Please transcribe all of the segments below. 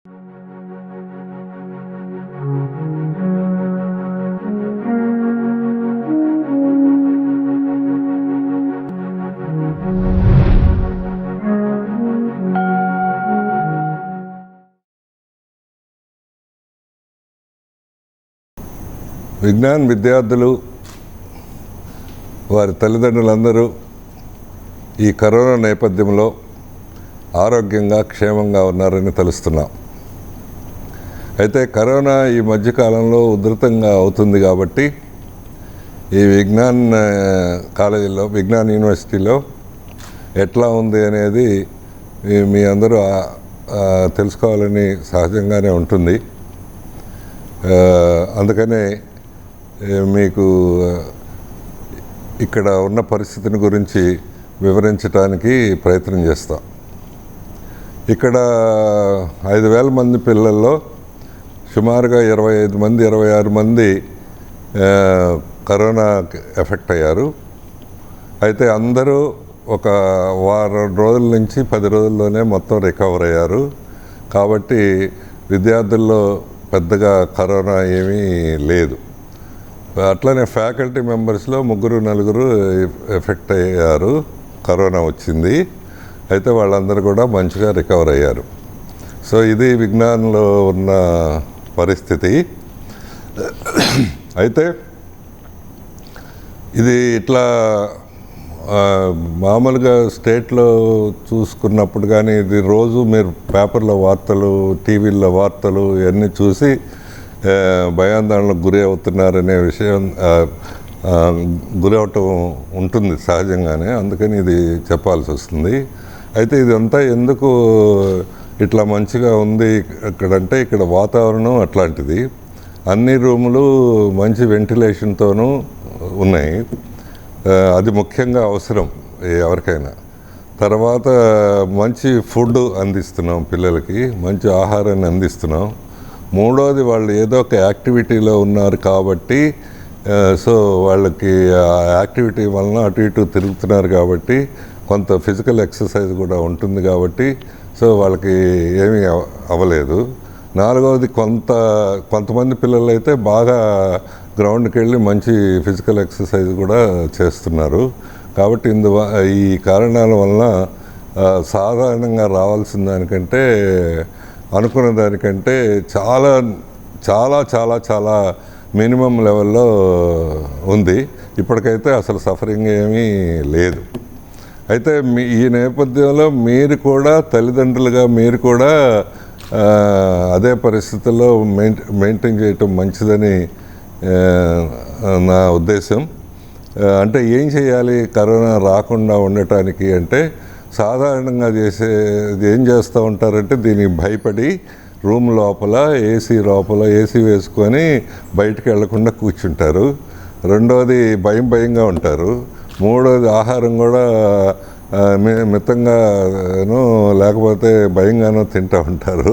విజ్ఞాన్ విద్యార్థులు వారి తల్లిదండ్రులందరూ ఈ కరోనా నేపథ్యంలో ఆరోగ్యంగా క్షేమంగా ఉన్నారని తెలుస్తున్నాం. అయితే కరోనా ఈ మధ్యకాలంలో ఉధృతంగా అవుతుంది కాబట్టి ఈ విజ్ఞాన్ కాలేజీలో విజ్ఞాన్ యూనివర్సిటీలో ఎట్లా ఉంది అనేది మీ అందరూ తెలుసుకోవాలని సహజంగానే ఉంటుంది. అందుకనే మీకు ఇక్కడ ఉన్న పరిస్థితిని గురించి వివరించడానికి ప్రయత్నం చేస్తాం. ఇక్కడ 5,000 మంది పిల్లల్లో సుమారుగా 26 మంది కరోనా ఎఫెక్ట్ అయ్యారు. అయితే అందరూ ఒక వారం రోజుల నుంచి 10 రోజుల్లోనే మొత్తం రికవర్ అయ్యారు. కాబట్టి విద్యార్థుల్లో పెద్దగా కరోనా ఏమీ లేదు. అట్లనే ఫ్యాకల్టీ మెంబర్స్లో 3-4 ఎఫెక్ట్ అయ్యారు, కరోనా వచ్చింది. అయితే వాళ్ళందరూ కూడా మంచిగా రికవర్ అయ్యారు. సో ఇది విజ్ఞానంలో ఉన్న పరిస్థితి. అయితే ఇది ఇట్లా మామూలుగా స్టేట్లో చూసుకున్నప్పుడు కానీ ఇది రోజు మీరు పేపర్లో వార్తలు, టీవీల్లో వార్తలు ఇవన్నీ చూసి భయాందోళనకు గురి అవుతున్నారనే విషయం గురి అవటం ఉంటుంది సహజంగానే. అందుకని ఇది చెప్పాల్సి వస్తుంది. అయితే ఇదంతా ఎందుకు ఇట్లా మంచిగా ఉంది ఇక్కడంటే, ఇక్కడ వాతావరణం అట్లాంటిది. అన్ని రూములు మంచి వెంటిలేషన్తోనూ ఉన్నాయి. అది ముఖ్యంగా అవసరం ఎవరికైనా. తర్వాత మంచి ఫుడ్ అందిస్తున్నాం పిల్లలకి, మంచి ఆహారాన్ని అందిస్తున్నాం. మూడోది వాళ్ళు ఏదో ఒక యాక్టివిటీలో ఉన్నారు కాబట్టి సో వాళ్ళకి ఆ యాక్టివిటీ వలన అటు ఇటు తిరుగుతున్నారు కాబట్టి కొంత ఫిజికల్ ఎక్సర్సైజ్ కూడా ఉంటుంది కాబట్టి సో వాళ్ళకి ఏమీ అవ్వలేదు. నాలుగవది కొంతమంది పిల్లలు అయితే బాగా గ్రౌండ్కి వెళ్ళి మంచి ఫిజికల్ ఎక్సర్సైజ్ కూడా చేస్తున్నారు. కాబట్టి ఈ కారణాల వలన సాధారణంగా రావాల్సిన దానికంటే అనుకున్న దానికంటే చాలా చాలా చాలా చాలా మినిమం లెవెల్లో ఉంది. ఇప్పటికైతే అసలు సఫరింగ్ ఏమీ లేదు. అయితే ఈ నేపథ్యంలో మీరు కూడా తల్లిదండ్రులుగా మీరు కూడా అదే పరిస్థితుల్లో మెయింటైన్ చేయటం మంచిదని నా ఉద్దేశం. అంటే ఏం చేయాలి కరోనా రాకుండా ఉండటానికి అంటే, సాధారణంగా ఏం చేస్తూ ఉంటారంటే దీనికి భయపడి రూమ్ లోపల ఏసీ వేసుకొని బయటికి వెళ్లకుండా కూర్చుంటారు. రెండోది భయంగా ఉంటారు. మూడోది ఆహారం కూడా మితంగానో లేకపోతే భయంగానో తింటూ ఉంటారు.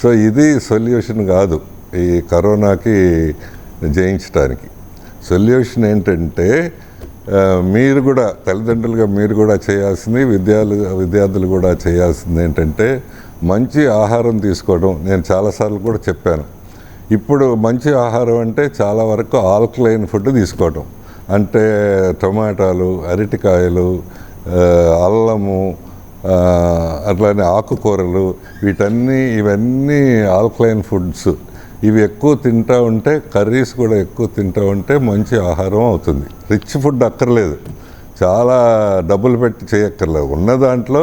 సో ఇది సొల్యూషన్ కాదు ఈ కరోనాకి జయించడానికి. సొల్యూషన్ ఏంటంటే మీరు కూడా తల్లిదండ్రులుగా మీరు కూడా చేయాల్సింది, విద్యార్థులు కూడా చేయాల్సింది ఏంటంటే మంచి ఆహారం తీసుకోవడం. నేను చాలాసార్లు కూడా చెప్పాను. ఇప్పుడు మంచి ఆహారం అంటే చాలా వరకు ఆల్కలైన్ ఫుడ్ తీసుకోవడం. అంటే టమాటాలు, అరటికాయలు, అల్లము, అట్లానే ఆకుకూరలు, ఇవన్నీ ఆల్కలైన్ ఫుడ్స్. ఇవి ఎక్కువ తింటూ ఉంటే, కర్రీస్ కూడా ఎక్కువ తింటూ ఉంటే మంచి ఆహారం అవుతుంది. రిచ్ ఫుడ్ అక్కర్లేదు, చాలా డబ్బులు పెట్టి చేయక్కర్లేదు. ఉన్న దాంట్లో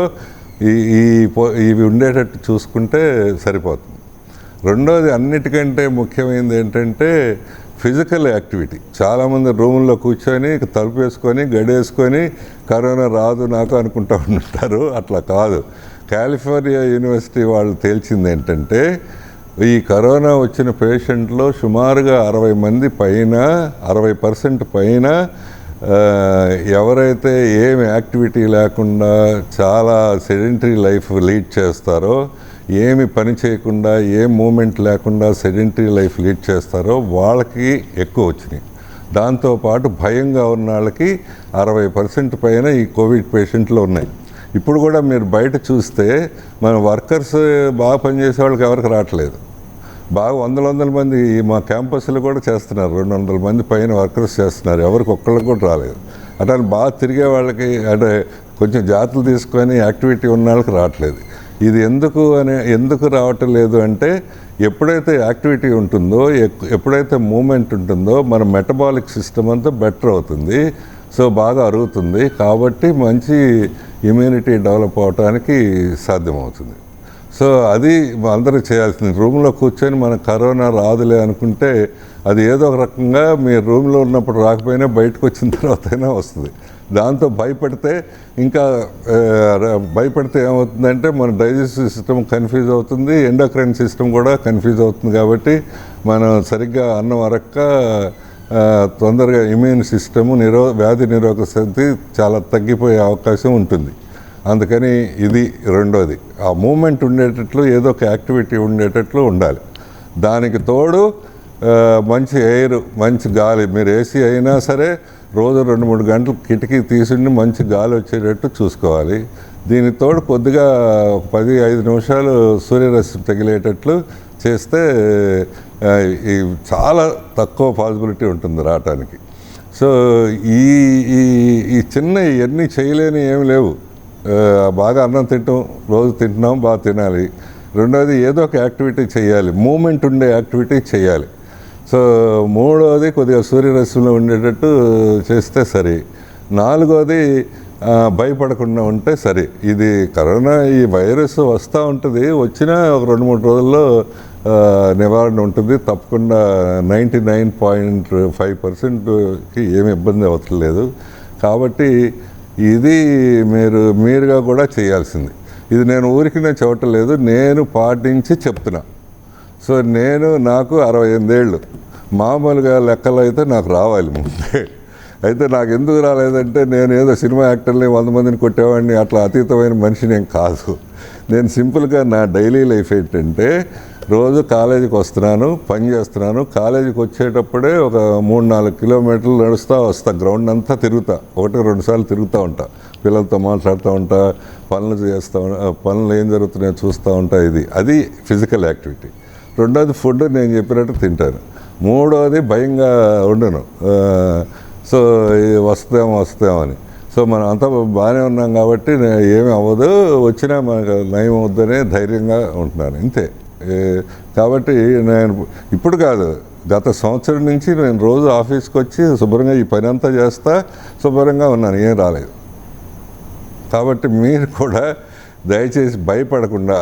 ఇవి ఉండేటట్టు చూసుకుంటే సరిపోతుంది. రెండోది అన్నిటికంటే ముఖ్యమైనది ఏంటంటే ఫిజికల్ యాక్టివిటీ. చాలామంది రూముల్లో కూర్చొని తలుపు వేసుకొని గడేసుకొని కరోనా రాదు నాకు అనుకుంటూ ఉంటారు. అట్లా కాదు. కాలిఫోర్నియా యూనివర్సిటీ వాళ్ళు తేల్చింది ఏంటంటే ఈ కరోనా వచ్చిన పేషెంట్లో సుమారుగా 60% పైన ఎవరైతే ఏం యాక్టివిటీ లేకుండా చాలా సెడెంటరీ లైఫ్ లీడ్ చేస్తారో, ఏమి పని చేయకుండా ఏం మూమెంట్ లేకుండా సెడెంటరీ లైఫ్ లీడ్ చేస్తారో వాళ్ళకి ఎక్కువ వచ్చినాయి. దాంతోపాటు భయంగా ఉన్న వాళ్ళకి 60% పైన ఈ కోవిడ్ పేషెంట్లు ఉన్నాయి. ఇప్పుడు కూడా మీరు బయట చూస్తే మన వర్కర్స్ బాగా పనిచేసే వాళ్ళకి ఎవరికి రావట్లేదు. బాగా వందల మంది మా క్యాంపస్లో కూడా చేస్తున్నారు, 200 మంది పైన వర్కర్స్ చేస్తున్నారు, ఎవరికి ఒక్కళ్ళకి కూడా రాలేదు. అట్లా బాగా తిరిగే వాళ్ళకి అంటే కొంచెం జాతులు తీసుకొని యాక్టివిటీ ఉన్న వాళ్ళకి రావట్లేదు. ఇది ఎందుకు రావటం లేదు అంటే ఎప్పుడైతే యాక్టివిటీ ఉంటుందో, ఎప్పుడైతే మూమెంట్ ఉంటుందో మన మెటబాలిక్ సిస్టమ్ అంతా బెటర్ అవుతుంది, సో బాగా అరుగుతుంది, కాబట్టి మంచి ఇమ్యూనిటీ డెవలప్ అవడానికి సాధ్యమవుతుంది. సో అది అందరూ చేయాల్సింది. రూమ్లో కూర్చొని మనకు కరోనా రాదులే అనుకుంటే అది ఏదో ఒక రకంగా మీరు రూమ్లో ఉన్నప్పుడు రాకపోయినా బయటకు వచ్చిన తర్వాత అయినా వస్తుంది. దాంతో భయపడితే ఏమవుతుందంటే మన డైజెస్టివ్ సిస్టమ్ కన్ఫ్యూజ్ అవుతుంది, ఎండోక్రైన్ సిస్టమ్ కూడా కన్ఫ్యూజ్ అవుతుంది. కాబట్టి మనం సరిగ్గా అన్నం అరక్క తొందరగా ఇమ్యూన్ సిస్టము వ్యాధి నిరోధక శక్తి చాలా తగ్గిపోయే అవకాశం ఉంటుంది. అందుకని ఇది రెండోది, ఆ మూమెంట్ ఉండేటట్లు ఏదో ఒక యాక్టివిటీ ఉండేటట్లు ఉండాలి. దానికి తోడు మంచి ఎయిర్, మంచి గాలి. మీరు ఏసీ అయినా సరే రోజు 2-3 గంటలు కిటికీ తీసుండి మంచి గాలి వచ్చేటట్టు చూసుకోవాలి. దీనికి తోడు కొద్దిగా 10-5 నిమిషాలు సూర్యరశ్మి తగిలేటట్లు చేస్తే చాలా తక్కువ పాసిబిలిటీ ఉంటుంది రావటానికి. సో ఈ చిన్న ఇవన్నీ చేయలేని ఏమి లేవు. బాగా అన్నం రోజు తింటున్నాం, బాగా తినాలి. రెండోది ఏదో ఒక యాక్టివిటీ చేయాలి, మూమెంట్ ఉండే యాక్టివిటీ చేయాలి. సో మూడోది కొద్దిగా సూర్యరశ్మిలో ఉండేటట్టు చేస్తే సరి. నాలుగోది భయపడకుండా ఉంటే సరి. ఇది కరోనా ఈ వైరస్ వస్తూ ఉంటుంది, వచ్చినా ఒక 2-3 రోజుల్లో నివారణ ఉంటుంది తప్పకుండా. 99.5%కి ఏమి ఇబ్బంది అవట్లేదు. కాబట్టి ఇది మీరుగా కూడా చేయాల్సింది. ఇది నేను ఊరికి చెప్పటం లేదు, నేను పాటించి చెప్తున్నా. సో నాకు 68 ఏళ్ళు, మామూలుగా లెక్కలు అయితే నాకు రావాలి ముందే. అయితే నాకు ఎందుకు రాలేదంటే నేను ఏదో సినిమా యాక్టర్ని 100 మందిని కొట్టేవాడిని అట్లా అతీతమైన మనిషిని ఏం కాదు. నేను సింపుల్గా నా డైలీ లైఫ్ ఏంటంటే రోజు కాలేజీకి వస్తున్నాను, పని చేస్తున్నాను. కాలేజీకి వచ్చేటప్పుడే ఒక 3-4 కిలోమీటర్లు నడుస్తూ వస్తా, గ్రౌండ్ అంతా తిరుగుతా, 1-2 సార్లు తిరుగుతూ ఉంటా, పిల్లలతో మాట్లాడుతూ ఉంటా, పనులు ఏం జరుగుతున్నాయో చూస్తూ ఉంటా. అది ఫిజికల్ యాక్టివిటీ. రెండోది ఫుడ్ నేను చెప్పినట్టు తింటాను. మూడోది భయంగా ఉండను. సో వస్తామని. సో మనం అంతా బాగానే ఉన్నాం కాబట్టి ఏమీ అవ్వదు, వచ్చినా మనకు నయం అవుద్దనే ధైర్యంగా ఉంటున్నాను, ఇంతే. కాబట్టి నేను ఇప్పుడు కాదు, గత సంవత్సరం నుంచి నేను రోజు ఆఫీస్కి వచ్చి శుభ్రంగా ఈ పని అంతా చేస్తా, శుభ్రంగా ఉన్నాను, ఏం రాలేదు. కాబట్టి మీరు కూడా దయచేసి భయపడకుండా,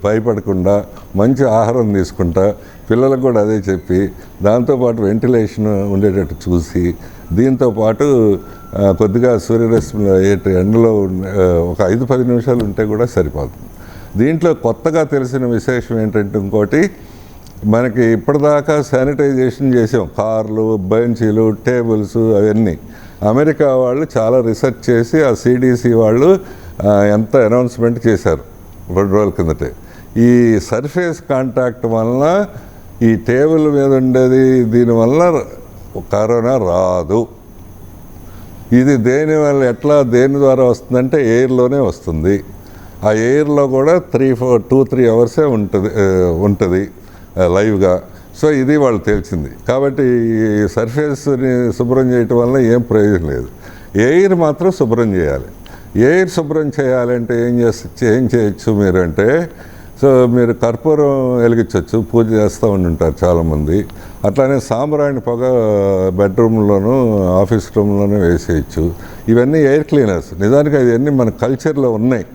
భయపడకుండా మంచి ఆహారం తీసుకుంటా, పిల్లలకు కూడా అదే చెప్పి, దాంతోపాటు వెంటిలేషన్ ఉండేటట్టు చూసి, దీంతోపాటు కొద్దిగా సూర్యరశ్మిలో ఎండలో ఒక 5-10 నిమిషాలు ఉంటే కూడా సరిపోతుంది. దీంట్లో కొత్తగా తెలిసిన విశేషం ఏంటంటే ఇంకోటి, మనకి ఇప్పటిదాకా శానిటైజేషన్ చేసాం, కార్లు, బెంచీలు, టేబుల్స్ అవన్నీ. అమెరికా వాళ్ళు చాలా రీసెర్చ్ చేసి ఆ సిడిసి వాళ్ళు ఎంత అనౌన్స్మెంట్ చేశారు 2 రోజుల కిందటే. ఈ సర్ఫేస్ కాంటాక్ట్ వలన, ఈ టేబుల్ మీద ఉండేది దీనివల్ల కరోనా రాదు. ఇది దేని ద్వారా వస్తుందంటే ఎయిర్లోనే వస్తుంది. ఆ ఎయిర్లో కూడా 2-3 అవర్సే ఉంటుంది లైవ్గా. సో ఇది వాళ్ళు తేల్చింది. కాబట్టి ఈ సర్ఫేస్ని శుభ్రం చేయటం వల్ల ఏం ప్రయోజనం లేదు. ఎయిర్ మాత్రం శుభ్రం చేయాలి. ఎయిర్ శుభ్రం చేయాలంటే ఏం చేయొచ్చు మీరు అంటే, సో మీరు కర్పూరం వెలిగించవచ్చు, పూజ చేస్తూ ఉంటారు చాలామంది. అట్లానే సాంబ్రాణి పొగ బెడ్రూమ్లోనూ ఆఫీస్ రూమ్లోనూ వేసేయచ్చు. ఇవన్నీ ఎయిర్ క్లీనర్స్. నిజానికి అవన్నీ మన కల్చర్లో ఉన్నాయి.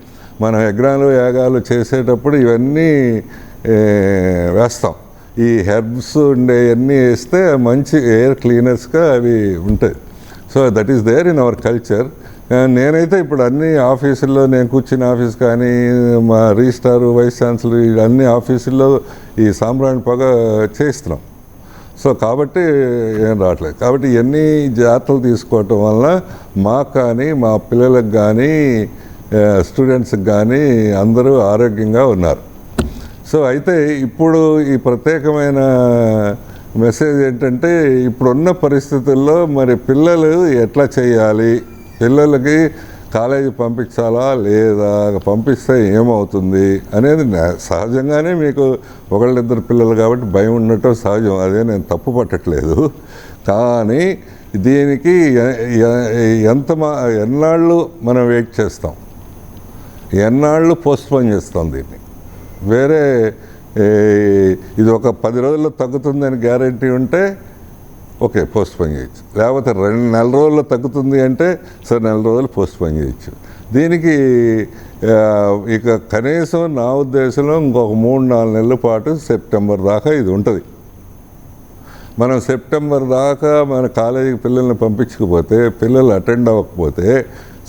మనం యజ్ఞాలు యాగాలు చేసేటప్పుడు ఇవన్నీ వేస్తాం. ఈ హెర్బ్స్ ఉండేవన్నీ వేస్తే మంచి ఎయిర్ క్లీనర్స్గా అవి ఉంటాయి. So that is there in our culture. నేనైతే ఇప్పుడు అన్ని ఆఫీసుల్లో, నేను కూర్చున్న ఆఫీస్ కానీ, మా రిజిస్ట్రార్, వైస్ ఛాన్సలర్ అన్ని ఆఫీసుల్లో ఈ సాంబ్రాణి పొగ చేస్తున్నాం. సో కాబట్టి ఏం రావట్లేదు. కాబట్టి ఇవన్నీ జాగ్రత్తలు తీసుకోవటం వల్ల మాకు కానీ, మా పిల్లలకు కానీ, స్టూడెంట్స్కి కానీ అందరూ ఆరోగ్యంగా ఉన్నారు. సో అయితే ఇప్పుడు ఈ ప్రత్యేకమైన మెసేజ్ ఏంటంటే, ఇప్పుడున్న పరిస్థితుల్లో మరి పిల్లలు ఎట్లా చేయాలి, పిల్లలకి కాలేజీ పంపించాలా లేదా, పంపిస్తే ఏమవుతుంది అనేది సహజంగానే మీకు ఒకళ్ళిద్దరు పిల్లలు కాబట్టి భయం ఉండటం సహజం, అదే నేను తప్పు పట్టట్లేదు. కానీ దీనికి ఎన్నాళ్ళు మనం వెయిట్ చేస్తాం, ఎన్నాళ్ళు పోస్ట్పోన్ చేస్తాం దీన్ని. వేరే ఇది ఒక 10 రోజుల్లో తగ్గుతుందని గ్యారంటీ ఉంటే ఓకే పోస్ట్పోన్ చేయొచ్చు, లేకపోతే 2 నెల రోజుల్లో తగ్గుతుంది అంటే సరే 1 నెల రోజులు పోస్ట్పోన్ చేయొచ్చు. దీనికి ఇక కనీసం నా ఉద్దేశంలో ఇంకొక 3-4 నెలల పాటు సెప్టెంబర్ దాకా ఇది ఉంటుంది. మనం సెప్టెంబర్ దాకా మన కాలేజీకి పిల్లల్ని పంపించకపోతే, పిల్లలు అటెండ్ అవ్వకపోతే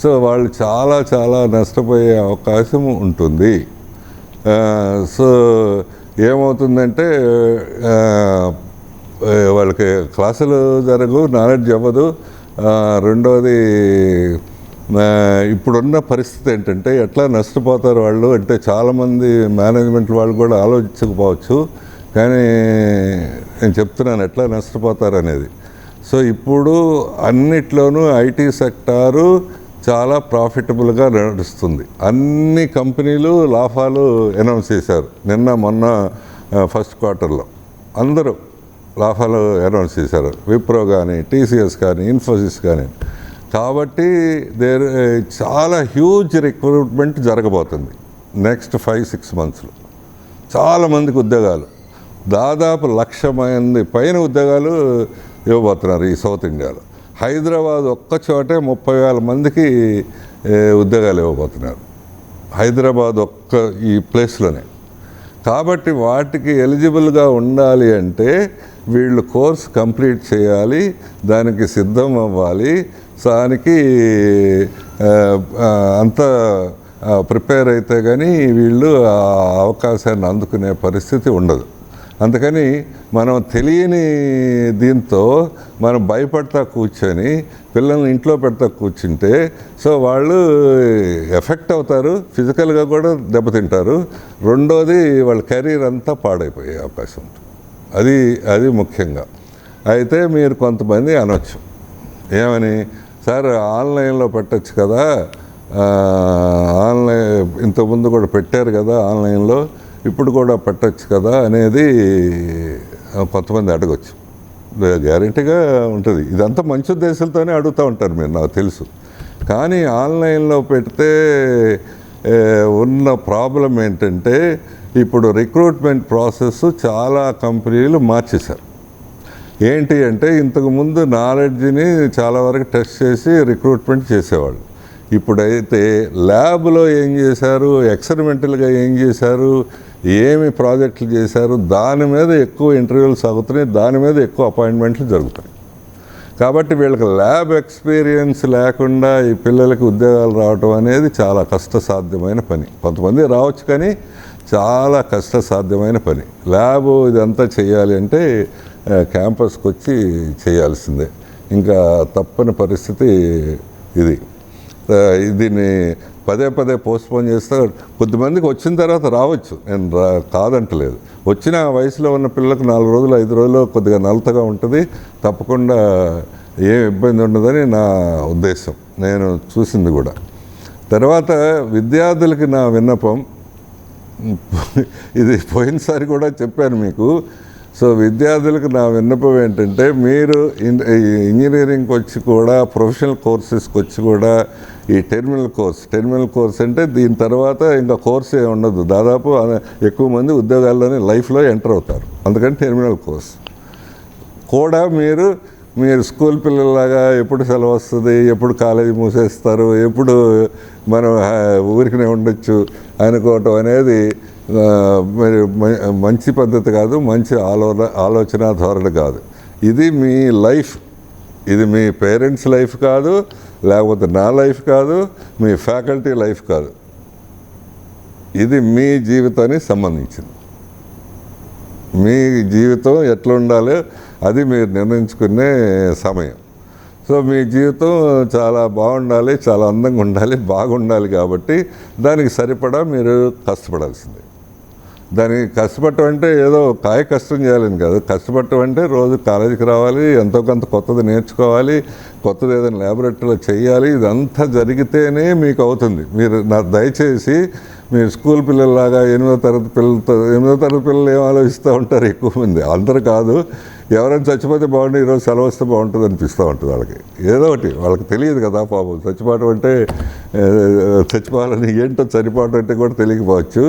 సో వాళ్ళు చాలా చాలా నష్టపోయే అవకాశం ఉంటుంది. సో ఏమవుతుందంటే వాళ్ళకి క్లాసులు జరగవు, నాలెడ్జ్ అవ్వదు. రెండవది ఇప్పుడున్న పరిస్థితి ఏంటంటే ఎట్లా నష్టపోతారు వాళ్ళు అంటే చాలామంది మేనేజ్మెంట్ వాళ్ళు కూడా ఆలోచించకపోవచ్చు, కానీ నేను చెప్తున్నాను ఎట్లా నష్టపోతారు అనేది. సో ఇప్పుడు అన్నిట్లోనూ ఐటీ సెక్టారు చాలా ప్రాఫిటబుల్గా నడుస్తుంది. అన్ని కంపెనీలు లాభాలు అనౌన్స్ చేశారు నిన్న మొన్న ఫస్ట్ క్వార్టర్లో, అందరూ లాభాలు అనౌన్స్ చేశారు. విప్రో కానీ, టీసీఎస్ కానీ, ఇన్ఫోసిస్ కానీ. కాబట్టి చాలా హ్యూజ్ రిక్రూట్మెంట్ జరగబోతుంది నెక్స్ట్ 5-6 మంత్స్లో. చాలామందికి ఉద్యోగాలు, దాదాపు 1,00,000 మంది పైన ఉద్యోగాలు ఇవ్వబోతున్నారు ఈ సౌత్ ఇండియాలో. హైదరాబాద్ ఒక్క చోటే 30,000 మందికి ఉద్యోగాలు ఇవ్వబోతున్నారు, హైదరాబాద్ ఒక్క ఈ ప్లేస్లోనే. కాబట్టి వాటికి ఎలిజిబుల్గా ఉండాలి అంటే వీళ్ళు కోర్స్ కంప్లీట్ చేయాలి, దానికి సిద్ధం అవ్వాలి, దానికి అంతా ప్రిపేర్ అయితే కానీ వీళ్ళు ఆ అవకాశాన్ని అందుకునే పరిస్థితి ఉండదు. అందుకని మనం తెలియని దీంతో మనం భయపడతా కూర్చొని పిల్లల్ని ఇంట్లో పెడతా కూర్చుంటే సో వాళ్ళు ఎఫెక్ట్ అవుతారు, ఫిజికల్గా కూడా దెబ్బతింటారు. రెండోది వాళ్ళ కెరీర్ అంతా పాడైపోయే అవకాశం ఉంటుంది. అది ముఖ్యంగా. అయితే మీరు కొంతమంది అనొచ్చు ఏమని, సార్ ఆన్లైన్లో పెట్టచ్చు కదా, ఆన్లైన్ ఇంతకుముందు కూడా పెట్టారు కదా ఆన్లైన్లో, ఇప్పుడు కూడా పెట్టచ్చు కదా అనేది కొంతమంది అడగచ్చు. గ్యారెంటీగా ఉంటుంది. ఇదంతా మంచి ఉద్దేశాలతోనే అడుగుతూ ఉంటారు మీరు, నాకు తెలుసు. కానీ ఆన్లైన్లో పెడితే ఉన్న ప్రాబ్లం ఏంటంటే ఇప్పుడు రిక్రూట్మెంట్ ప్రాసెస్ చాలా కంపెనీలు మార్చేశారు. ఏంటి అంటే ఇంతకుముందు నాలెడ్జ్ని చాలా వరకు టెస్ట్ చేసి రిక్రూట్మెంట్ చేసేవాళ్ళు. ఇప్పుడైతే ల్యాబ్లో ఏం చేశారు, ఎక్స్పెరిమెంటల్గా ఏం చేశారు, ఏమి ప్రాజెక్టులు చేశారు, దాని మీద ఎక్కువ ఇంటర్వ్యూలు సాగుతున్నాయి, దాని మీద ఎక్కువ అపాయింట్మెంట్లు జరుగుతాయి. కాబట్టి వీళ్ళకి ల్యాబ్ ఎక్స్పీరియన్స్ లేకుండా ఈ పిల్లలకి ఉద్యోగాలు రావటం అనేది చాలా కష్టసాధ్యమైన పని. కొంతమంది రావచ్చు కానీ చాలా కష్టసాధ్యమైన పని. ల్యాబ్ ఇదంతా చేయాలి అంటే క్యాంపస్కి వచ్చి చేయాల్సిందే, ఇంకా తప్పని పరిస్థితి ఇది. దీన్ని పదే పోస్ట్పోన్ చేస్తే కొద్దిమందికి వచ్చిన తర్వాత రావచ్చు, నేను కాదంటలేదు. వచ్చిన వయసులో ఉన్న పిల్లలకు 4 రోజులు 5 రోజులు కొద్దిగా నలతగా ఉంటుంది, తప్పకుండా ఏం ఇబ్బంది ఉండదని నా ఉద్దేశం, నేను చూసింది కూడా. తర్వాత విద్యార్థులకి నా విన్నపం, ఇది పోయినసారి కూడా చెప్పాను మీకు. సో విద్యార్థులకు నా విన్నపం ఏంటంటే మీరు ఇంజనీరింగ్కి వచ్చి కూడా, ప్రొఫెషనల్ కోర్సెస్కి వచ్చి కూడా ఈ టెర్మినల్ కోర్స్ అంటే దీని తర్వాత ఇంకా కోర్స్ ఏమి ఉండదు. దాదాపు ఎక్కువ మంది ఉద్యోగాల్లోనే లైఫ్లో ఎంటర్ అవుతారు. అందుకని టెర్మినల్ కోర్స్ కూడా మీరు స్కూల్ పిల్లల్లాగా ఎప్పుడు సెలవు వస్తుంది, ఎప్పుడు కాలేజీ మూసేస్తారు, ఎప్పుడు మనం ఊరికనే ఉండొచ్చు అనుకోవటం అనేది మరి మంచి పద్ధతి కాదు, మంచి ఆలోచన ధోరణి కాదు. ఇది మీ లైఫ్, ఇది మీ పేరెంట్స్ లైఫ్ కాదు, లేకపోతే నా లైఫ్ కాదు, మీ ఫ్యాకల్టీ లైఫ్ కాదు. ఇది మీ జీవితానికి సంబంధించింది. మీ జీవితం ఎట్లా ఉండాలో అది మీరు నిర్ణయించుకునే సమయం. సో మీ జీవితం చాలా బాగుండాలి, చాలా అందంగా ఉండాలి, బాగుండాలి. కాబట్టి దానికి సరిపడా మీరు కష్టపడాల్సిందే. దానికి కష్టపడటం అంటే ఏదో కాయ కష్టం చేయాలని కాదు. కష్టపడటం అంటే రోజు కాలేజీకి రావాలి, ఎంతో కొంత కొత్తది నేర్చుకోవాలి, కొత్తది ఏదైనా ల్యాబొరేటరీలో చేయాలి. ఇదంతా జరిగితేనే మీకు అవుతుంది. మీరు దయచేసి మీరు స్కూల్ పిల్లల్లాగా 8వ తరగతి పిల్లలు ఏం ఆలోచిస్తూ ఉంటారు ఎక్కువ మంది. అందరూ కాదు, ఎవరైనా చచ్చిపోతే బాగుంటుంది, ఈరోజు సెలవు వస్తే బాగుంటుంది అనిపిస్తూ ఉంటుంది వాళ్ళకి. ఏదో ఒకటి వాళ్ళకి తెలియదు కదా పాపం. చచ్చిపోవడం అంటే చచ్చిపోవాలని ఏంటో చనిపోవడం అంటే కూడా తెలియకపోవచ్చు,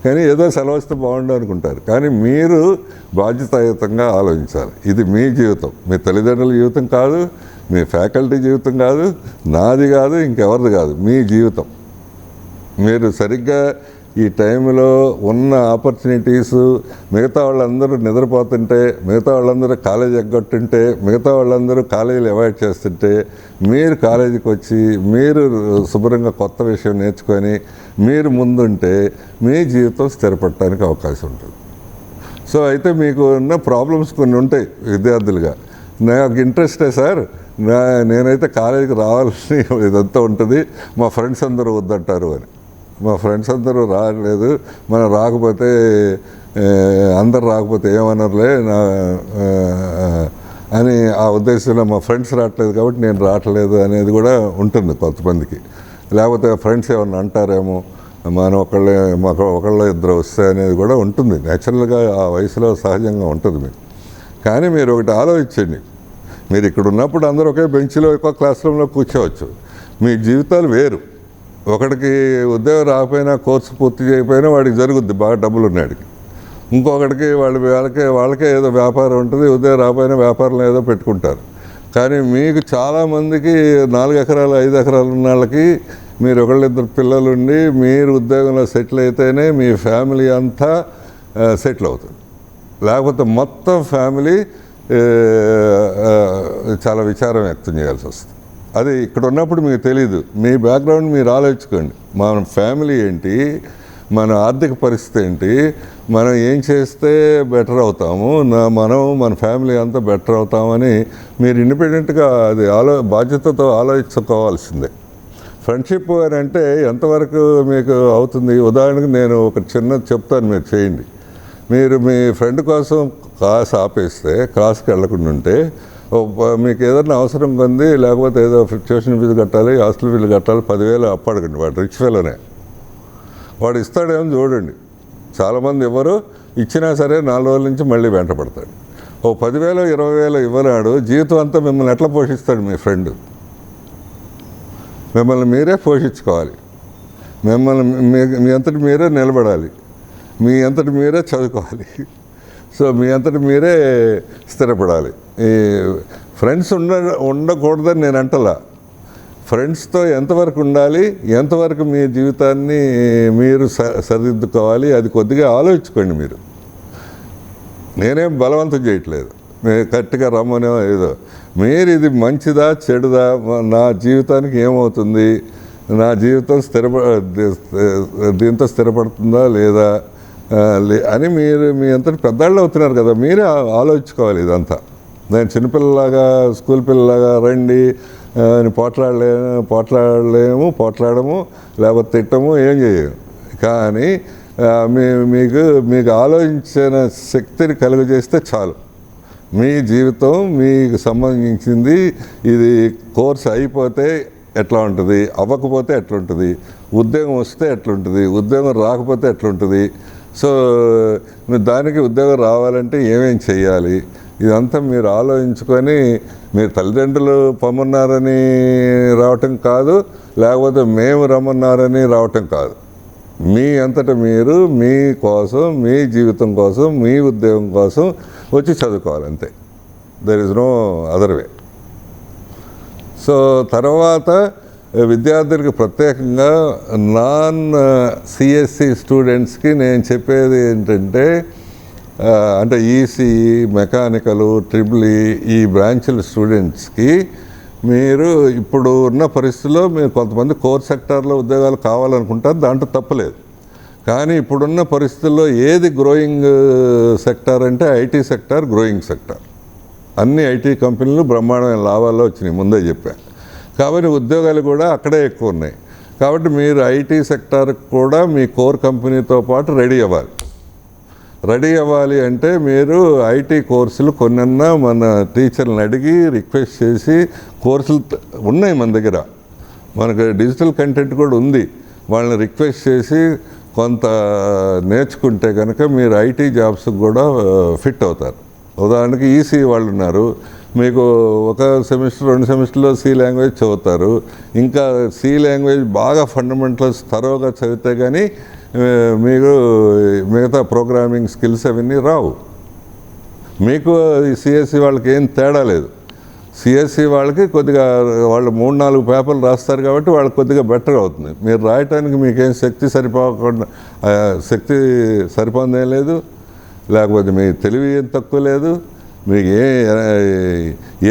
కానీ ఏదో సెలవు వస్తే బాగుండు అనుకుంటారు. కానీ మీరు బాధ్యతాయుతంగా ఆలోచించాలి. ఇది మీ జీవితం, మీ తల్లిదండ్రుల జీవితం కాదు, మీ ఫ్యాకల్టీ జీవితం కాదు, నాది కాదు, ఇంకెవరిది కాదు, మీ జీవితం. మీరు సరిగ్గా ఈ టైంలో ఉన్న ఆపర్చునిటీస్ మిగతా వాళ్ళందరూ నిద్రపోతుంటే, మిగతా వాళ్ళందరూ కాలేజీ ఎగ్గొట్టుంటే, మిగతా వాళ్ళందరూ కాలేజీలు అవాయిడ్ చేస్తుంటే, మీరు కాలేజీకి వచ్చి మీరు శుభ్రంగా కొత్త విషయం నేర్చుకొని మీరు ముందుంటే మీ జీవితం స్థిరపడటానికి అవకాశం ఉంటుంది. సో అయితే మీకు ఉన్న ప్రాబ్లమ్స్ కొన్ని ఉంటాయి విద్యార్థులుగా. నాకు ఇంట్రెస్టే సార్, నేనైతే కాలేజీకి రావాలని ఇదంతా ఉంటుంది, మా ఫ్రెండ్స్ అందరూ వద్దంటారు అని. మా ఫ్రెండ్స్ అందరూ రాలేదు, మనం రాకపోతే అందరు రాకపోతే ఏమన్నారులే అని ఆ ఉద్దేశంలో మా ఫ్రెండ్స్ రావట్లేదు కాబట్టి నేను రావట్లేదు అనేది కూడా ఉంటుంది కొంతమందికి. లేకపోతే ఫ్రెండ్స్ ఏమన్నా అంటారేమో, మనం ఒకళ్ళ ఇద్దరు వస్తే అనేది కూడా ఉంటుంది. నేచురల్గా ఆ వయసులో సహజంగా ఉంటుంది మీకు. కానీ మీరు ఒకటి ఆలోచించండి, మీరు ఇక్కడ ఉన్నప్పుడు అందరూ ఒకే బెంచ్లో ఒకే క్లాస్ రూమ్లో కూర్చోవచ్చు, మీ జీవితాలు వేరు. ఒకడికి ఉద్యోగం రాకపోయినా, కోర్సు పూర్తి చేయకపోయినా వాడికి జరుగుద్ది, బాగా డబ్బులు ఉన్నాడికి. ఇంకొకటికి వాళ్ళకే ఏదో వ్యాపారం ఉంటుంది, ఉద్యోగం రాకపోయినా వ్యాపారంలో ఏదో పెట్టుకుంటారు. కానీ మీకు చాలామందికి 4 ఎకరాలు 5 ఎకరాలు ఉన్న వాళ్ళకి మీరు ఒకళ్ళిద్దరు పిల్లలుండి మీరు ఉద్యోగంలో సెటిల్ అయితేనే మీ ఫ్యామిలీ అంతా సెటిల్ అవుతుంది. లేకపోతే మొత్తం ఫ్యామిలీ చాలా విచారం వ్యక్తం చేయాల్సి వస్తుంది. అది ఇక్కడ ఉన్నప్పుడు మీకు తెలీదు. మీ బ్యాక్గ్రౌండ్ మీరు ఆలోచించుకోండి. మన ఫ్యామిలీ ఏంటి, మన ఆర్థిక పరిస్థితి ఏంటి, మనం ఏం చేస్తే బెటర్ అవుతాము, మన ఫ్యామిలీ అంతా బెటర్ అవుతామని మీరు ఇండిపెండెంట్గా అది బాధ్యతతో ఆలోచించుకోవాల్సిందే. ఫ్రెండ్షిప్ అని అంటే ఎంతవరకు మీకు అవుతుంది? ఉదాహరణకు నేను ఒక చిన్నది చెప్తాను, మీరు చేయండి. మీరు మీ ఫ్రెండ్ కోసం క్లాస్ ఆపేస్తే, క్లాస్కి వెళ్ళకుండా ఉంటే, మీకు ఏదైనా అవసరం ఉంది, లేకపోతే ఏదో ట్యూషన్ ఫీజు కట్టాలి, హాస్టల్ ఫీజు కట్టాలి, 10,000 అప్పడకండి. వాడు రిచ్ ఫెలోనే, వాడు ఇస్తాడేమో చూడండి. చాలామంది ఎవరు ఇచ్చినా సరే 4 రోజుల నుంచి మళ్ళీ వెంట పడతాడు. 10,000 20,000 ఇవ్వనాడు, జీవితం అంతా మిమ్మల్ని ఎట్లా పోషిస్తాడు? మీ ఫ్రెండ్ మిమ్మల్ని మీరే పోషించుకోవాలి, మీ అంతటి మీరే నిలబడాలి, మీ అంతటి మీరే చదువుకోవాలి. సో మీ అంతటి మీరే స్థిరపడాలి. ఈ ఫ్రెండ్స్ ఉండకూడదని నేను అంటలా. ఫ్రెండ్స్తో ఎంతవరకు ఉండాలి, ఎంతవరకు మీ జీవితాన్ని మీరు సరిదిద్దుకోవాలి, అది కొద్దిగా ఆలోచించుకోండి. మీరు నేనేం బలవంతం చేయట్లేదు, గట్టిగా రమ్మనే ఏదో. మీరు ఇది మంచిదా చెడుదా, నా జీవితానికి ఏమవుతుంది, నా జీవితం దీంతో స్థిరపడుతుందా లేదా అని మీరు మీ అంతటి పెద్దవాళ్ళు అవుతున్నారు కదా, మీరే ఆలోచించుకోవాలి. ఇదంతా నేను చిన్నపిల్లలాగా స్కూల్ పిల్లలాగా రండి పోట్లాడము లేకపోతే తిట్టము ఏం చేయము. కానీ మీకు ఆలోచించిన శక్తిని కలుగజేస్తే చాలు. మీ జీవితం మీకు సంబంధించింది. ఇది కోర్స్ అయిపోతే ఎట్లా ఉంటుంది, అవ్వకపోతే ఎట్లుంటుంది, ఉద్యోగం వస్తే ఎట్లుంటుంది, ఉద్యోగం రాకపోతే ఎట్లుంటుంది. సో దానికి ఉద్యోగం రావాలంటే ఏమేం చేయాలి, ఇదంతా మీరు ఆలోచించుకొని, మీరు తల్లిదండ్రులు పొమ్మన్నారని రావటం కాదు, లేకపోతే మేము రమ్మన్నారని రావటం కాదు. మీ అంతటా మీరు మీ కోసం, మీ జీవితం కోసం, మీ ఉద్యోగం కోసం వచ్చి చదువుకోవాలి, అంతే. There is no other way. So తర్వాత విద్యార్థులకు ప్రత్యేకంగా నాన్ సిఎస్సి స్టూడెంట్స్కి నేను చెప్పేది ఏంటంటే, అంటే ఈసీఈ, మెకానికల్, ట్రిపుల్ ఈ బ్రాంచుల స్టూడెంట్స్కి మీరు ఇప్పుడు ఉన్న పరిస్థితుల్లో మీరు కొంతమంది కోర్ సెక్టార్లో ఉద్యోగాలు కావాలనుకుంటారు, దాంట్లో తప్పలేదు. కానీ ఇప్పుడున్న పరిస్థితుల్లో ఏది గ్రోయింగ్ సెక్టార్ అంటే ఐటీ సెక్టార్ గ్రోయింగ్ సెక్టార్. అన్ని ఐటీ కంపెనీలు బ్రహ్మాండమైన లాభాల్లో వచ్చినాయి, ముందే చెప్పాను. కాబట్టి ఉద్యోగాలు కూడా అక్కడే ఎక్కువ ఉన్నాయి. కాబట్టి మీరు ఐటీ సెక్టార్కి కూడా మీ కోర్ కంపెనీతో పాటు రెడీ అవ్వాలి. రెడీ అవ్వాలి అంటే మీరు ఐటీ కోర్సులు కొన్నన్నా మన టీచర్ని అడిగి రిక్వెస్ట్ చేసి కోర్సులు ఉన్నాయి మన దగ్గర, మనకు డిజిటల్ కంటెంట్ కూడా ఉంది. వాళ్ళని రిక్వెస్ట్ చేసి కొంత నేర్చుకుంటే కనుక మీరు ఐటీ జాబ్స్కి కూడా ఫిట్ అవుతారు. ఉదాహరణకి ఈసీ వాళ్ళు ఉన్నారు, మీకు ఒక సెమిస్టర్ 2 సెమిస్టర్లో సి లాంగ్వేజ్ చదువుతారు. ఇంకా సి లాంగ్వేజ్ బాగా ఫండమెంటల్స్ తరోగా చదివితే కానీ మీకు మిగతా ప్రోగ్రామింగ్ స్కిల్స్ అవన్నీ రావు. మీకు సిఎస్సి వాళ్ళకి ఏం తేడా లేదు. సిఎస్సి వాళ్ళకి కొద్దిగా వాళ్ళు 3-4 పేపర్లు రాస్తారు కాబట్టి వాళ్ళకి కొద్దిగా బెటర్ అవుతుంది. మీరు రాయటానికి మీకేం శక్తి సరిపోదేం లేదు, లేకపోతే మీ తెలివి ఏం తక్కువ లేదు, మీకు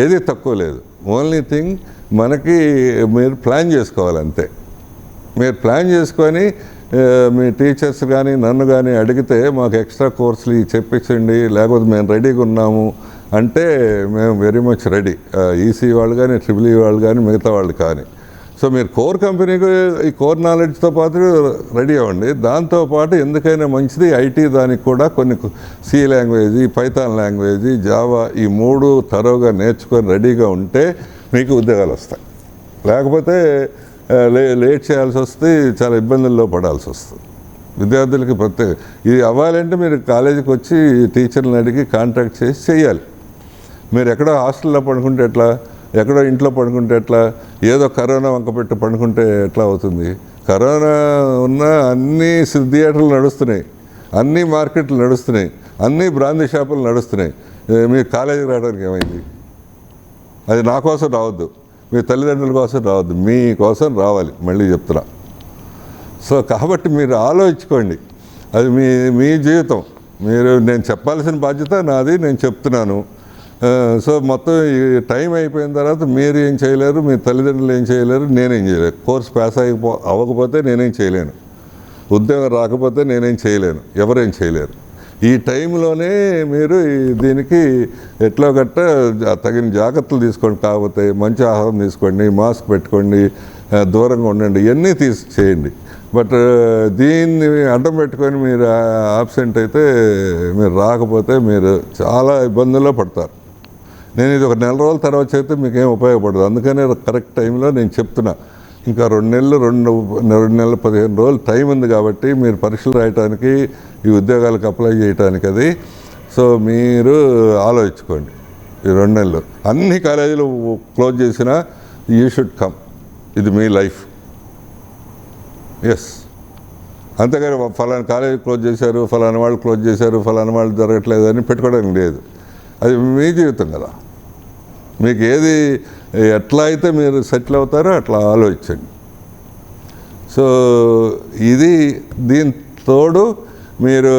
ఏది తక్కువ లేదు. ఓన్లీ థింగ్ మనకి మీరు ప్లాన్ చేసుకోవాలి అంతే. మీరు ప్లాన్ చేసుకొని మీ టీచర్స్ కానీ నన్ను కానీ అడిగితే మాకు ఎక్స్ట్రా కోర్సులు చెప్పించండి, లేకపోతే మేము రెడీగా ఉన్నాము అంటే మేము వెరీ మచ్ రెడీ. ఈసీ వాళ్ళు కానీ ట్రిపుల్ వాళ్ళు కానీ మిగతా వాళ్ళు కానీ. సో మీరు కోర్ కంపెనీకి ఈ కోర్ నాలెడ్జ్తో పాటు రెడీ అవ్వండి. దాంతోపాటు ఎందుకైనా మంచిది ఐటీ దానికి కూడా కొన్ని C language, Python language, Java ఈ 3 తరోగా నేర్చుకొని రెడీగా ఉంటే మీకు ఉద్యోగాలు వస్తాయి. లేకపోతే లేట్ చేయాల్సి వస్తే చాలా ఇబ్బందుల్లో పడాల్సి వస్తుంది. విద్యార్థులకి ఇది అవ్వాలంటే మీరు కాలేజీకి వచ్చి టీచర్లను అడిగి కాంటాక్ట్ చేసి చేయాలి. మీరు ఎక్కడో హాస్టల్లో పడుకుంటే ఎట్లా, ఎక్కడో ఇంట్లో పడుకుంటే ఎట్లా, ఏదో కరోనా వంకపెట్టి పడుకుంటే ఎట్లా అవుతుంది? కరోనా ఉన్న అన్ని థియేటర్లు నడుస్తున్నాయి, అన్ని మార్కెట్లు నడుస్తున్నాయి, అన్ని బ్రాందీ షాపులు నడుస్తున్నాయి. మీరు కాలేజీకి రావడానికి ఏమైంది? అది నా కోసం రావద్దు, మీ తల్లిదండ్రుల కోసం రావద్దు, మీ కోసం రావాలి. మళ్ళీ చెప్తున్నా. సో కాబట్టి మీరు ఆలోచించుకోండి, అది మీ జీవితం. నేను చెప్పాల్సిన బాధ్యత నాది, నేను చెప్తున్నాను. సో మొత్తం ఈ టైం అయిపోయిన తర్వాత మీరు ఏం చేయలేరు, మీ తల్లిదండ్రులు ఏం చేయలేరు, నేనేం చేయలేరు. కోర్సు పాస్ అవ్వకపోతే నేనేం చేయలేను, ఉద్యోగం రాకపోతే నేనేం చేయలేను, ఎవరేం చేయలేరు. ఈ టైంలోనే మీరు దీనికి ఎట్లా గట్ట తగిన జాగ్రత్తలు తీసుకోండి. కాకపోతే మంచి ఆహారం తీసుకోండి, మాస్క్ పెట్టుకోండి, దూరంగా ఉండండి, ఇవన్నీ చేయండి. బట్ దీన్ని అడ్డం పెట్టుకొని మీరు ఆబ్సెంట్ అయితే, మీరు రాకపోతే మీరు చాలా ఇబ్బందుల్లో పడతారు. నేను ఇది ఒక 4 రోజుల తర్వాత చేస్తే మీకేం ఉపయోగపడదు. అందుకనే కరెక్ట్ టైంలో నేను చెప్తున్నా. ఇంకా 2 నెలలు 15 రోజులు టైం ఉంది కాబట్టి మీరు పరీక్షలు రాయటానికి, ఈ ఉద్యోగాలకు అప్లై చేయడానికి అది. సో మీరు ఆలోచించుకోండి. ఈ 2 నెలలు అన్ని కాలేజీలు క్లోజ్ చేసినా యూ షుడ్ కమ్. ఇది మీ లైఫ్. ఎస్, అంతేగాని ఫలానా కాలేజీ క్లోజ్ చేశారు, ఫలానా వాళ్ళు క్లోజ్ చేశారు, ఫలానా వాళ్ళు జరగట్లేదు అని పెట్టుకోవడానికి లేదు. అది మీ జీవితం కదా. మీకు ఏది ఎట్లా అయితే మీరు సెటిల్ అవుతారో అట్లా ఆలోచించండి. సో ఇది దీని తోడు మీరు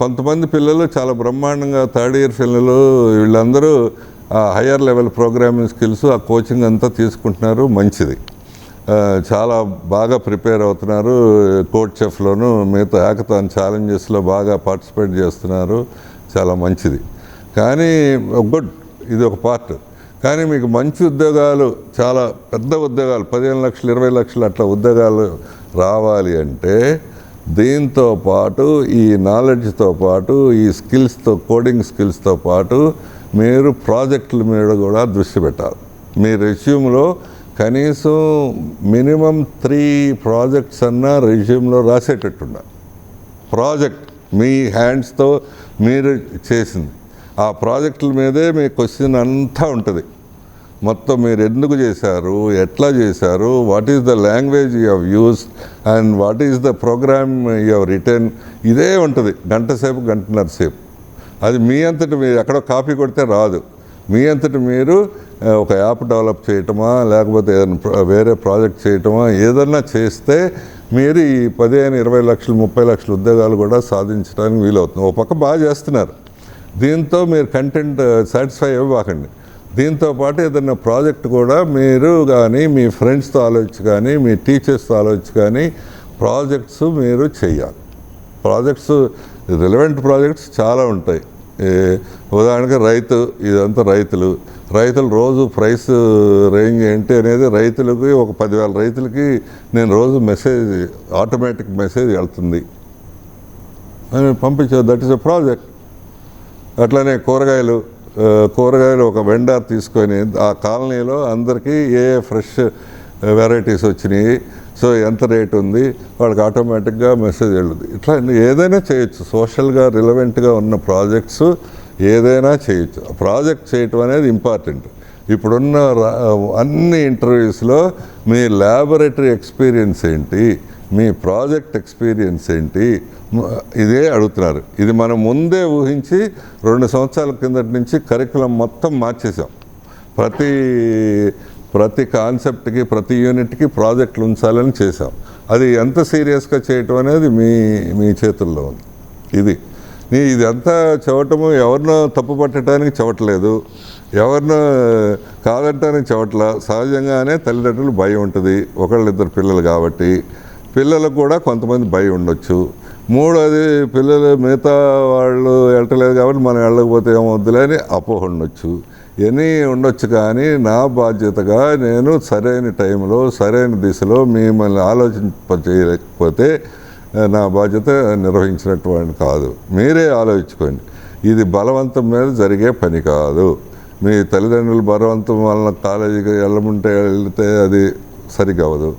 కొంతమంది పిల్లలు చాలా బ్రహ్మాండంగా 3rd ఇయర్ పిల్లలు వీళ్ళందరూ హయ్యర్ లెవెల్ ప్రోగ్రామింగ్ స్కిల్స్ ఆ కోచింగ్ అంతా తీసుకుంటున్నారు. మంచిది, చాలా బాగా ప్రిపేర్ అవుతున్నారు. కోడ్ చెఫ్లోను మిగతా హ్యాకథాన్ ఛాలెంజెస్లో బాగా పార్టిసిపేట్ చేస్తున్నారు. చాలా మంచిది. కానీ గుడ్, ఇది ఒక పార్ట్. కానీ మీకు మంచి ఉద్యోగాలు, చాలా పెద్ద ఉద్యోగాలు, 15 లక్షలు 20 లక్షలు అట్లా ఉద్యోగాలు రావాలి అంటే దీంతో పాటు ఈ నాలెడ్జ్తో పాటు ఈ స్కిల్స్తో, కోడింగ్ స్కిల్స్తో పాటు మీరు ప్రాజెక్టుల మీద కూడా దృష్టి పెట్టాలి. మీ రెజ్యూమ్లో కనీసం మినిమం 3 ప్రాజెక్ట్స్ అన్నా రెజ్యూమ్లో రాసేటట్టుండాలి. ప్రాజెక్ట్ మీ హ్యాండ్స్తో మీరు చేసింది, ఆ ప్రాజెక్టుల మీదే మీ క్వశ్చన్ అంతా ఉంటుంది. మొత్తం మీరు ఎందుకు చేశారు, ఎట్లా చేశారు, what is the language you have used and what is the program you have return. ఇదే ఉంటుంది గంట సేపు, గంటన్నర సేపు. అది మీ అంతటి మీరు ఎక్కడో కాపీ కొడితే రాదు. మీ అంతటి మీరు ఒక యాప్ డెవలప్ చేయటమా, లేకపోతే ఏదైనా వేరే ప్రాజెక్ట్ చేయటమా, ఏదన్నా చేస్తే మీరు ఈ 15, 20 లక్షలు 30 లక్షల ఉద్యోగాలు కూడా సాధించడానికి వీలవుతుంది. ఒక పక్క బాగా చేస్తున్నారు. దీంతో మీరు కంటెంట్ సాటిస్ఫై అవ్వకండి. దీంతో పాటు ఏదైనా ప్రాజెక్ట్ కూడా మీరు కానీ మీ ఫ్రెండ్స్తో ఆలోచించి కానీ మీ టీచర్స్తో ఆలోచించి కానీ ప్రాజెక్ట్స్ మీరు చేయాలి. ప్రాజెక్ట్స్ రిలవెంట్ ప్రాజెక్ట్స్ చాలా ఉంటాయి. ఉదాహరణకి ఇదంతా రైతులు రోజు ప్రైస్ రేంజ్ ఏంటి అనేది రైతులకి, ఒక 10,000 రైతులకి నేను రోజు ఆటోమేటిక్ మెసేజ్ వెళ్తుంది. పంపించారు. That is a project. అట్లనే కూరగాయలు ఒక వెండర్ తీసుకొని ఆ కాలనీలో అందరికీ ఏ ఫ్రెష్ వెరైటీస్ వచ్చినాయి, సో ఎంత రేట్ ఉంది, వాళ్ళకి ఆటోమేటిక్గా మెసేజ్ వెళ్ళదు. ఇట్లా ఏదైనా చేయొచ్చు. సోషల్గా రిలవెంట్గా ఉన్న ప్రాజెక్ట్స్ ఏదైనా చేయొచ్చు. ప్రాజెక్ట్ చేయటం అనేది ఇంపార్టెంట్. ఇప్పుడున్న అన్ని ఇంటర్వ్యూస్లో మీ ల్యాబొరేటరీ ఎక్స్పీరియన్స్ ఏంటి, మీ ప్రాజెక్ట్ ఎక్స్పీరియన్స్ ఏంటి, ఇదే అడుగుతున్నారు. ఇది మనం ముందే ఊహించి 2 సంవత్సరాల కిందటి నుంచి కరికులం మొత్తం మార్చేసాం. ప్రతి కాన్సెప్ట్కి, ప్రతి యూనిట్కి ప్రాజెక్టులు ఉంచాలని చేసాం. అది ఎంత సీరియస్గా చేయటం అనేది మీ చేతుల్లో ఉంది. ఇదంతా చెప్పటము ఎవరినో తప్పు పట్టడానికి చెప్పట్లేదు, ఎవరినో కాదంటానికి చెప్పట్లా. సహజంగానే తల్లిదండ్రులు భయం ఉంటుంది, 1-2 పిల్లలు కాబట్టి. పిల్లలకు కూడా కొంతమంది భయం ఉండొచ్చు. 3వది పిల్లలు మిగతా వాళ్ళు వెళ్ళట్లేదు కాబట్టి మనం వెళ్ళకపోతే ఏమవుద్దులే అని అపోహ ఉండొచ్చు. ఇవన్నీ ఉండొచ్చు. కానీ నా బాధ్యతగా నేను సరైన టైంలో సరైన దిశలో మిమ్మల్ని ఆలోచింపచేయలేకపోతే నా బాధ్యత నిర్వహించినటువంటి కాదు. మీరే ఆలోచించుకోండి. ఇది బలవంతం మీద జరిగే పని కాదు. మీ తల్లిదండ్రులు బలవంతం వలన కాలేజీకి వెళ్తే అది సరిగ్గా అవ్వదు.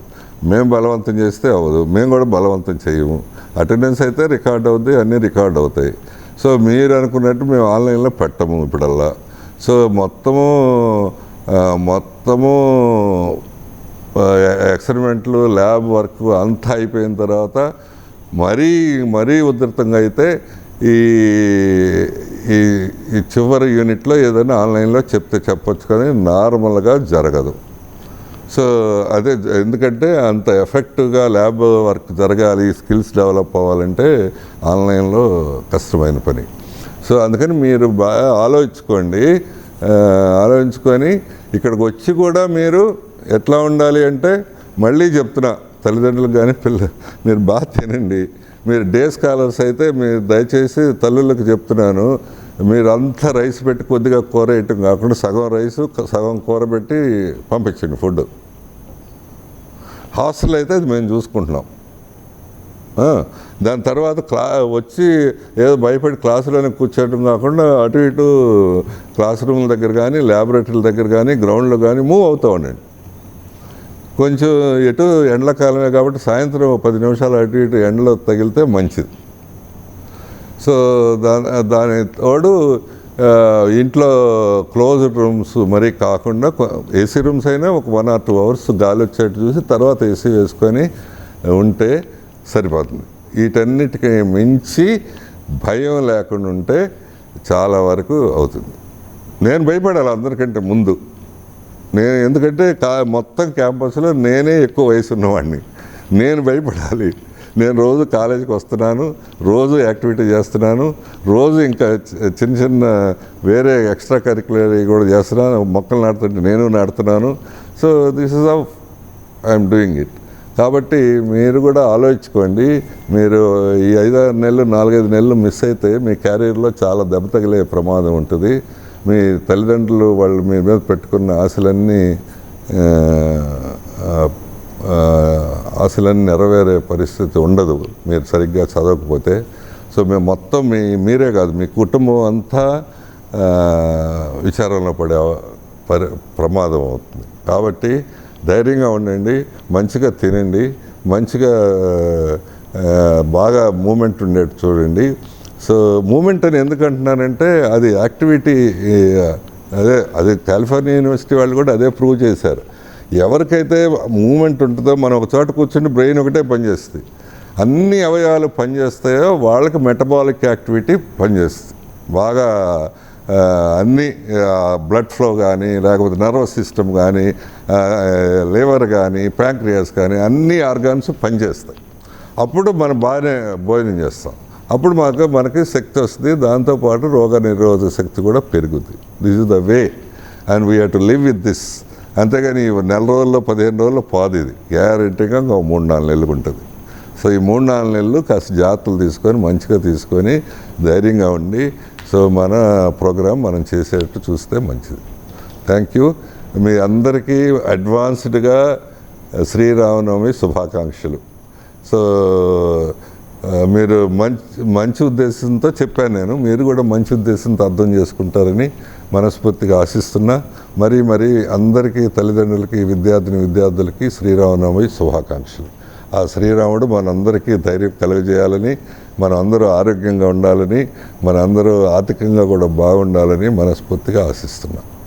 మేము బలవంతం చేస్తే అవ్వదు. మేము కూడా బలవంతం చేయము. అటెండెన్స్ అయితే రికార్డ్ అవుద్ది, అన్నీ రికార్డ్ అవుతాయి. సో మీరు అనుకున్నట్టు మేము ఆన్లైన్లో పెట్టము ఇప్పుడల్లా. సో మొత్తము ఎక్స్పెరిమెంట్లు, ల్యాబ్ వర్క్ అంతా అయిపోయిన తర్వాత మరీ ఉధృతంగా అయితే ఈ చివరి యూనిట్లో ఏదైనా ఆన్లైన్లో చెప్పొచ్చు, కానీ నార్మల్గా జరగదు. సో అదే, ఎందుకంటే అంత ఎఫెక్టివ్గా ల్యాబ్ వర్క్ జరగాలి, స్కిల్స్ డెవలప్ అవ్వాలంటే ఆన్లైన్లో కష్టమైన పని. సో అందుకని మీరు బాగా ఆలోచించుకొని ఇక్కడికి వచ్చి కూడా మీరు ఎట్లా ఉండాలి అంటే, మళ్ళీ చెప్తున్నా తల్లిదండ్రులకు కానీ మీరు బాగా తినండి. మీరు డే స్కాలర్స్ అయితే మీరు దయచేసి తల్లులకు చెప్తున్నాను, మీరు అంతా రైస్ పెట్టి కొద్దిగా కూర వేయటం కాకుండా సగం రైసు సగం కూర పెట్టి పంపించండి ఫుడ్. హాస్టల్ అయితే అది మేము చూసుకుంటున్నాం. దాని తర్వాత వచ్చి ఏదో భయపడి క్లాసులోనే కూర్చోవడం కాకుండా అటు ఇటు క్లాస్ రూమ్ల దగ్గర కానీ, ల్యాబొరేటరీల దగ్గర కానీ, గ్రౌండ్లో కానీ మూవ్ అవుతూ ఉండండి. కొంచెం ఎటు ఎండ్లకాలమే కాబట్టి సాయంత్రం 10 నిమిషాలు అటు ఇటు ఎండలో తగిలితే మంచిది. సో దాని తోడు ఇంట్లో క్లోజ్డ్ రూమ్స్ మరీ కాకుండా ఏసీ రూమ్స్ అయినా ఒక 1 or 2 hours గాలి వచ్చేట్టు చూసి తర్వాత ఏసీ వేసుకొని ఉంటే సరిపోతుంది. వీటన్నిటికీ మించి భయం లేకుండా ఉంటే చాలా వరకు అవుతుంది. నేను భయపడాలి అందరికంటే ముందు. ఎందుకంటే మొత్తం క్యాంపస్లో నేనే ఎక్కువ వయసు ఉన్నవాడిని. నేను భయపడాలి. నేను రోజు కాలేజీకి వస్తున్నాను, రోజు యాక్టివిటీ చేస్తున్నాను, రోజు ఇంకా చిన్న వేరే ఎక్స్ట్రా కరిక్యులర్ కూడా చేస్తున్నాను. మొక్కలు నాటుతుంటే నేను నాటుతున్నాను. So this is how I'm doing it. కాబట్టి మీరు కూడా ఆలోచించుకోండి. మీరు ఈ 5-6 నెలలు 4-5 నెలలు మిస్ అయితే మీ క్యారియర్లో చాలా దెబ్బ తగిలే ప్రమాదం ఉంటుంది. మీ తల్లిదండ్రులు వాళ్ళు మీ మీద పెట్టుకున్న ఆశలన్నీ నెరవేరే పరిస్థితి ఉండదు మీరు సరిగ్గా చదవకపోతే. సో మేము మొత్తం మీరే కాదు, మీ కుటుంబం అంతా విచారంలో పడే ప్రమాదం అవుతుంది. కాబట్టి ధైర్యంగా ఉండండి, మంచిగా తినండి, మంచిగా బాగా మూమెంట్ ఉండేట్టు చూడండి. సో మూమెంట్ అని ఎందుకు అంటున్నానంటే అది యాక్టివిటీ, అదే కాలిఫోర్నియా యూనివర్సిటీ వాళ్ళు కూడా అదే ప్రూవ్ చేశారు. ఎవరికైతే మూమెంట్ ఉంటుందో, మనం ఒక చోట కూర్చుని బ్రెయిన్ ఒకటే పనిచేస్తుంది, అన్ని అవయవాలు పనిచేస్తాయో వాళ్ళకి మెటబాలిక్ యాక్టివిటీ పనిచేస్తుంది బాగా. అన్నీ బ్లడ్ ఫ్లో కానీ, లేకపోతే నర్వస్ సిస్టమ్ కానీ, లివర్ కానీ, ప్యాంక్రియాస్ కానీ అన్ని ఆర్గాన్స్ పనిచేస్తాయి. అప్పుడు మనం బాగానే భోజనం చేస్తాం. అప్పుడు మనకి శక్తి వస్తుంది, దాంతోపాటు రోగ నిరోధక శక్తి కూడా పెరుగుతుంది. This is the way and we have to live with this. అంతేగాని 4 రోజుల్లో 15 రోజుల్లో పోదు. ఇది గ్యారెంటీగా ఇంకో 3-4 నెలలకు ఉంటుంది. సో ఈ 3-4 నెలలు కాస్త జాగ్రత్తలు తీసుకొని మంచిగా తీసుకొని ధైర్యంగా ఉండి సో మన ప్రోగ్రాం మనం చేసేటట్టు చూస్తే మంచిది. Thank you. మీ అందరికీ అడ్వాన్స్డ్గా శ్రీరామనవమి శుభాకాంక్షలు. సో మీరు మంచి ఉద్దేశంతో చెప్పాను నేను. మీరు కూడా మంచి ఉద్దేశంతో అర్థం చేసుకుంటారని మనస్ఫూర్తిగా ఆశిస్తున్నా. మరీ అందరికీ, తల్లిదండ్రులకి, విద్యార్థులకి శ్రీరామనవమి శుభాకాంక్షలు. ఆ శ్రీరాముడు మనందరికీ ధైర్యం కలుగజేయాలని, మనం అందరూ ఆరోగ్యంగా ఉండాలని, మన అందరూ ఆర్థికంగా కూడా బాగుండాలని మనస్ఫూర్తిగా ఆశిస్తున్నాం.